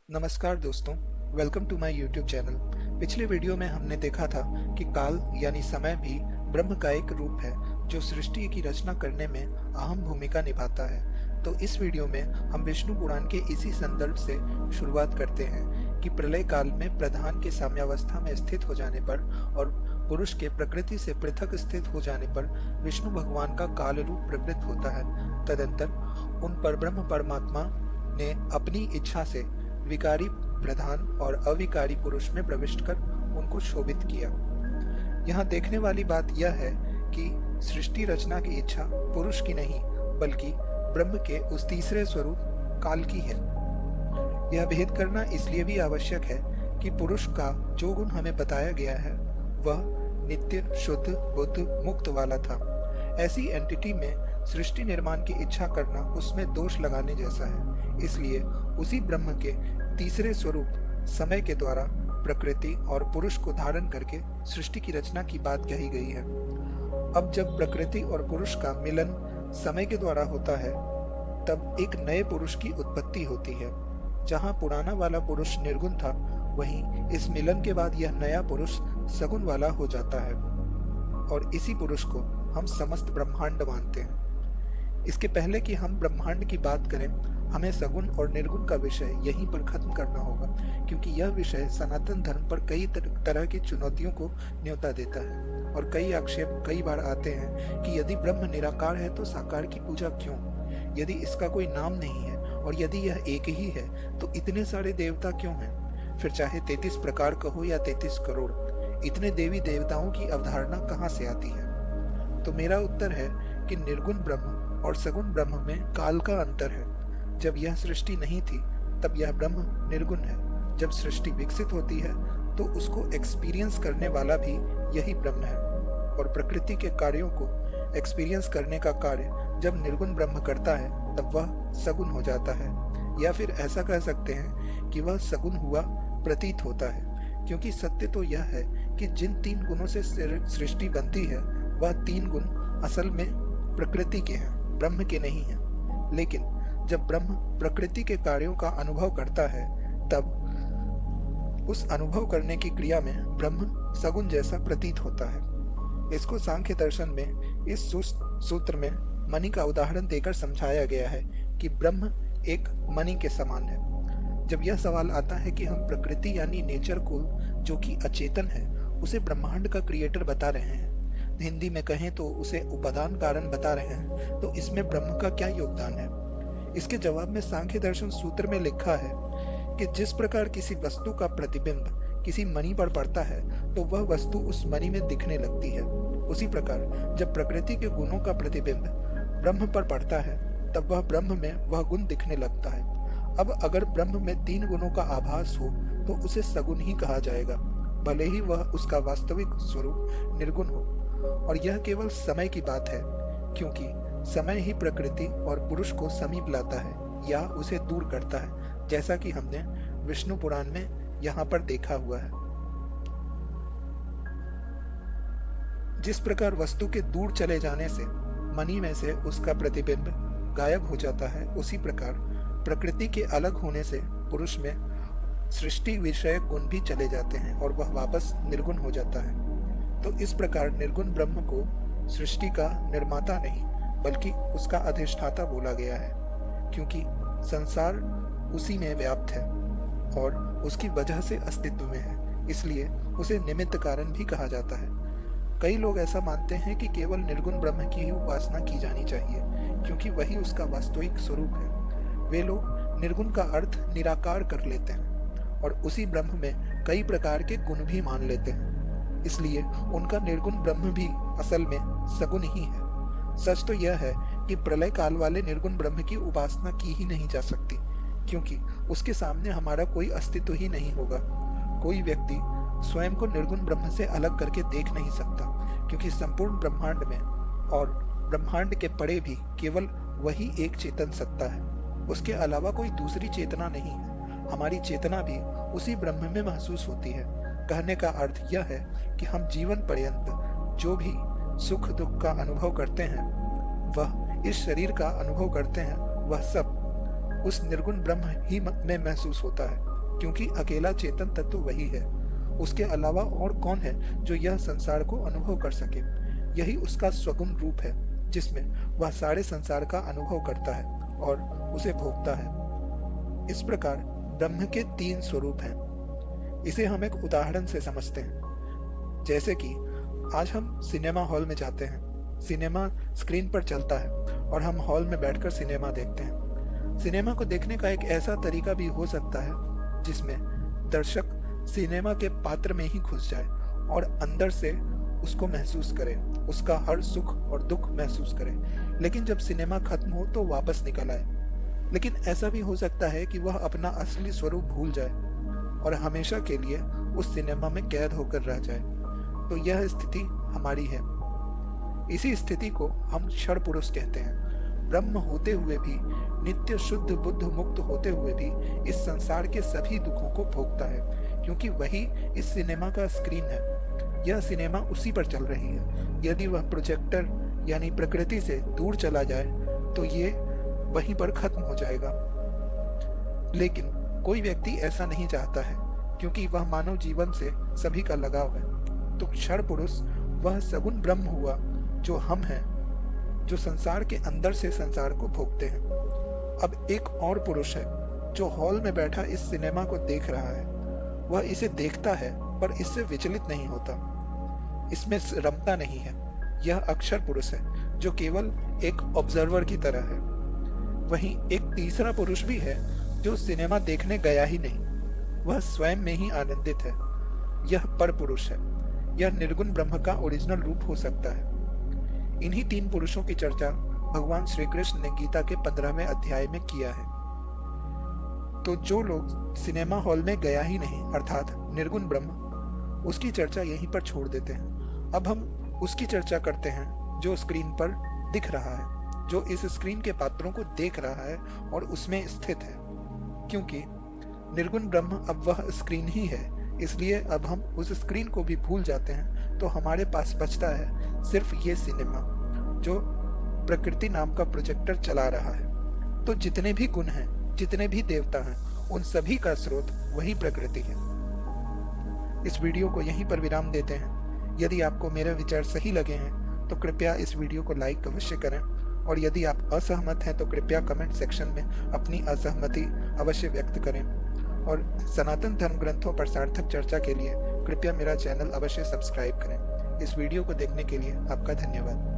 नमस्कार दोस्तों, welcome to my YouTube channel. पिछले वीडियो में हमने देखा था कि काल यानी समय भी ब्रह्म का एक रूप है जो सृष्टि की रचना करने में अहम भूमिका निभाता है। तो इस वीडियो में हम विष्णु पुराण के इसी संदर्भ से शुरुआत करते हैं कि प्रलय काल में प्रधान के साम्यावस्था में स्थित हो जाने पर और पुरुष के प्रकृति से पृथक स्थित हो जाने पर विष्णु भगवान का काल रूप प्रकट होता है। तदंतर उन पर ब्रह्म परमात्मा ने अपनी इच्छा से विकारी प्रधान और अविकारी पुरुष में प्रविष्ट कर उनको शोभित किया। यहाँ देखने वाली बात यह है कि सृष्टि रचना की इच्छा पुरुष की नहीं बल्कि ब्रह्म के उस तीसरे स्वरूप काल की है। यह भेद करना इसलिए भी आवश्यक है कि पुरुष का जो गुण हमें बताया गया है वह नित्य, शुद्ध, बुद्ध, मुक्त वाला था। ऐसी एंटिटी में सृष्टि निर्माण की इच्छा करना उसमें दोष लगाने जैसा है। इसलिए उसी ब्रह्म के तीसरे स्वरूप समय के द्वारा प्रकृति और पुरुष को धारण करके सृष्टि की रचना की बात कही गई है। अब जब प्रकृति और पुरुष का मिलन समय के द्वारा होता है तब एक नए पुरुष की उत्पत्ति होती है। जहां पुराना वाला पुरुष निर्गुण था, वहीं इस मिलन के बाद यह नया पुरुष सगुण वाला हो जाता है और इसी पुरुष को हम समस्त ब्रह्मांड मानते हैं। इसके पहले कि हम ब्रह्मांड की बात करें, हमें सगुण और निर्गुण का विषय यहीं पर खत्म करना होगा, क्योंकि यह विषय सनातन धर्म पर कई तरह की चुनौतियों को न्योता देता है और कई आक्षेप कई बार आते हैं कि यदि ब्रह्म निराकार है तो साकार की पूजा क्यों? यदि इसका कोई नाम नहीं है और यदि यह एक ही है तो इतने सारे देवता क्यों हैं? फिर चाहे 33 प्रकार कहो या 33 करोड़, इतने देवी देवताओं की अवधारणा कहाँ से आती है? तो मेरा उत्तर है कि निर्गुण ब्रह्म और सगुण ब्रह्म में काल का अंतर है। जब यह सृष्टि नहीं थी तब यह ब्रह्म निर्गुण है। जब सृष्टि विकसित होती है तो उसको एक्सपीरियंस करने वाला भी यही ब्रह्म है और प्रकृति के कार्यों को एक्सपीरियंस करने का कार्य जब निर्गुण ब्रह्म करता है तब वह सगुण हो जाता है, या फिर ऐसा कह सकते हैं कि वह सगुण हुआ प्रतीत होता है। क्योंकि सत्य तो यह है कि जिन 3 गुणों से सृष्टि बनती है वह 3 गुण असल में प्रकृति के हैं, ब्रह्म के नहीं हैं। लेकिन जब ब्रह्म प्रकृति के कार्यों का अनुभव करता है तब उस अनुभव करने की क्रिया में ब्रह्म सगुण जैसा प्रतीत होता है। इसको सांख्य दर्शन में इस सूत्र में मणि का उदाहरण देकर समझाया गया है कि ब्रह्म एक मणि के समान है। जब यह सवाल आता है कि हम प्रकृति यानी नेचर को, जो कि अचेतन है, उसे ब्रह्मांड का क्रिएटर बता रहे हैं, हिंदी में कहें तो उसे उपादान कारण बता रहे हैं, तो इसमें ब्रह्म का क्या योगदान है? इसके जवाब में सांख्य दर्शन सूत्र में लिखा है कि जिस प्रकार किसी वस्तु का प्रतिबिंब किसी मणि पर पड़ता है तो वह वस्तु उस मणि में दिखने लगती है, उसी प्रकार जब प्रकृति के गुणों का प्रतिबिंब ब्रह्म पर पड़ता है तब वह ब्रह्म में वह गुण दिखने लगता है। अब अगर ब्रह्म में 3 गुणों का आभास हो तो उसे सगुण ही कहा जाएगा, भले ही वह उसका वास्तविक स्वरूप निर्गुण हो। और यह केवल समय की बात है, क्योंकि समय ही प्रकृति और पुरुष को समीप लाता है या उसे दूर करता है, जैसा कि हमने विष्णु पुराण में यहाँ पर देखा हुआ है। जिस प्रकार वस्तु के दूर चले जाने से मणि में से उसका प्रतिबिंब गायब हो जाता है, उसी प्रकार प्रकृति के अलग होने से पुरुष में सृष्टि विषय गुण भी चले जाते हैं और वह वापस निर्गुण हो जाता है। तो इस प्रकार निर्गुण ब्रह्म को सृष्टि का निर्माता नहीं बल्कि उसका अधिष्ठाता बोला गया है, क्योंकि संसार उसी में व्याप्त है और उसकी वजह से अस्तित्व में है, इसलिए उसे निमित्त कारण भी कहा जाता है। कई लोग ऐसा मानते हैं कि केवल निर्गुण ब्रह्म की ही उपासना की जानी चाहिए, क्योंकि वही उसका वास्तविक स्वरूप है। वे लोग निर्गुण का अर्थ निराकार कर लेते हैं और उसी ब्रह्म में कई प्रकार के गुण भी मान लेते हैं, इसलिए उनका निर्गुण ब्रह्म भी असल में सगुण ही है। सच तो यह है कि प्रलय काल वाले निर्गुण ब्रह्म की उपासना की ही नहीं जा सकती, क्योंकि उसके सामने हमारा कोई अस्तित्व ही नहीं होगा। कोई व्यक्ति स्वयं को निर्गुण ब्रह्म से अलग करके देख नहीं सकता, क्योंकि संपूर्ण ब्रह्मांड में और ब्रह्मांड के परे भी केवल वही एक चेतन सत्ता है, उसके अलावा कोई दूसरी चेतना नहीं है। हमारी चेतना भी उसी ब्रह्म में महसूस होती है। कहने का अर्थ यह है कि हम जीवन पर्यंत जो भी सुख दुख का अनुभव करते हैं, वह इस शरीर का अनुभव करते हैं, वह सब उस निर्गुण ब्रह्म ही में महसूस होता है। क्योंकि अकेला चेतन तत्व वही है। उसके अलावा और कौन है जो यह संसार को अनुभव कर सके? यही उसका स्वगुण रूप है, जिसमें वह सारे संसार का अनुभव करता है और उसे भोगता है। इस प्रकार ब्रह्म के तीन स्वरूप हैं। इसे हम एक उदाहरण से समझते हैं। जैसे कि आज हम सिनेमा हॉल में जाते हैं। सिनेमा स्क्रीन पर चलता है और हम हॉल में बैठकर सिनेमा देखते हैं। सिनेमा को देखने का एक ऐसा तरीका भी हो सकता है जिसमें दर्शक सिनेमा के पात्र में ही घुस जाए और अंदर से उसको महसूस करे, उसका हर सुख और दुख महसूस करे, लेकिन जब सिनेमा खत्म हो तो वापस निकल आए। लेकिन ऐसा भी हो सकता है कि वह अपना असली स्वरूप भूल जाए और हमेशा के लिए उस सिनेमा में कैद होकर रह जाए। तो यह स्थिति हमारी है। इसी स्थिति को हम क्षण पुरुष कहते हैं। ब्रह्म होते हुए भी, नित्य शुद्ध बुद्ध मुक्त होते हुए भी इस संसार के सभी दुखों को भोगता है, क्योंकि वही इस सिनेमा का स्क्रीन है। यह सिनेमा उसी पर चल रही है। यदि वह प्रोजेक्टर यानी प्रकृति से दूर चला जाए तो ये वहीं पर खत्म हो जाएगा। लेकिन कोई व्यक्ति ऐसा नहीं चाहता है, क्योंकि वह मानव जीवन से सभी का लगाव है। तो क्षण पुरुष वह सगुण ब्रह्म हुआ जो हम हैं, जो संसार के अंदर से संसार को भोगते हैं। अब एक और पुरुष है जो हॉल में बैठा इस सिनेमा को देख रहा है। वह इसे देखता है पर इससे विचलित नहीं होता, इसमें रमता नहीं है। यह अक्षर पुरुष है जो केवल एक ऑब्जर्वर की तरह है। वहीं एक तीसरा पुरुष भी है जो सिनेमा देखने गया ही नहीं, वह स्वयं में ही आनंदित है। यह पर पुरुष है। यह निर्गुण ब्रह्म का ओरिजिनल रूप हो सकता है। इन्हीं तीन पुरुषों की चर्चा भगवान श्री कृष्ण ने गीता के 15वें अध्याय में किया है। तो जो लोग सिनेमा हॉल में गया ही नहीं, अर्थात निर्गुण ब्रह्म, उसकी चर्चा यहीं पर छोड़ देते हैं। अब हम उसकी चर्चा करते हैं जो स्क्रीन पर दिख रहा है, जो इस स्क्रीन के पात्रों को देख रहा है और उसमें स्थित है। क्योंकि निर्गुण ब्रह्म अब वह स्क्रीन ही है, इसलिए अब हम उस स्क्रीन को भी भूल जाते हैं। तो हमारे पास बचता है सिर्फ ये सिनेमा जो प्रकृति नाम का प्रोजेक्टर चला रहा है। तो जितने भी गुण हैं, जितने भी देवता हैं, उन सभी का स्रोत वही प्रकृति है। इस वीडियो को यहीं पर विराम देते हैं। यदि आपको मेरे विचार सही लगे हैं तो कृपया इस वीडियो को लाइक अवश्य करें, और यदि आप असहमत हैं तो कृपया कमेंट सेक्शन में अपनी असहमति अवश्य व्यक्त करें। और सनातन धर्म ग्रंथों पर सार्थक चर्चा के लिए कृपया मेरा चैनल अवश्य सब्सक्राइब करें। इस वीडियो को देखने के लिए आपका धन्यवाद।